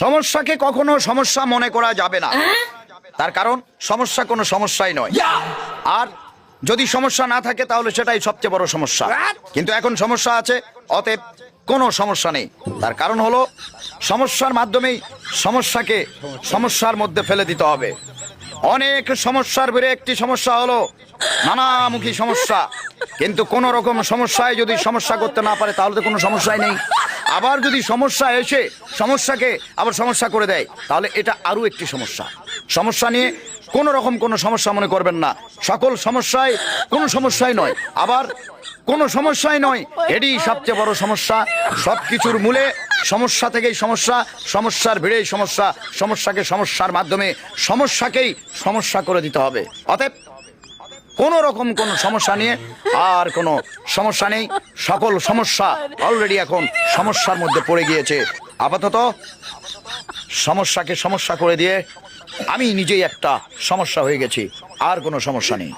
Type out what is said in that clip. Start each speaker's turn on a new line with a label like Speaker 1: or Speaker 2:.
Speaker 1: সমস্যাকে কখনো সমস্যা মনে করা যাবে না, তার কারণ সমস্যা কোনো সমস্যাই নয়। আর যদি সমস্যা না থাকে তাহলে সেটাই সবচেয়ে বড় সমস্যা। কিন্তু এখন সমস্যা আছে, অতএব কোনো সমস্যা নেই। তার কারণ হলো সমস্যার মাধ্যমেই সমস্যাকে সমস্যার মধ্যে ফেলে দিতে হবে। অনেক সমস্যার বেড়ে একটি সমস্যা হলো নানামুখী সমস্যা। কিন্তু কোন রকম সমস্যায় যদি সমস্যা করতে না পারে তাহলে তো কোনো সমস্যাই নেই। আবার যদি সমস্যা এসে সমস্যাকে আবার সমস্যা করে দেয় তাহলে এটা আরো একটি সমস্যা। সমস্যা নিয়ে কোন রকম কোনো সমস্যা মনে করবেন না। সকল সমস্যায় কোনো সমস্যাই নয়, আবার কোনো সমস্যাই নয়, এটি সবচেয়ে বড় সমস্যা। সবকিছুর মূলে সমস্যা থেকেই সমস্যা, সমস্যার ভিড়েই সমস্যা। সমস্যাকে সমস্যার মাধ্যমে সমস্যাকেই সমস্যা করে দিতে হবে। অতএব কোন রকম কোন সমস্যা নিয়ে আর কোনো সমস্যা নেই। সকল সমস্যা অলরেডি এখন সমস্যার মধ্যে পড়ে গিয়েছে। আপাতত সমস্যাকে সমস্যা করে দিয়ে আমি নিজেই একটা সমস্যা হয়ে গেছি, আর কোনো সমস্যা নেই।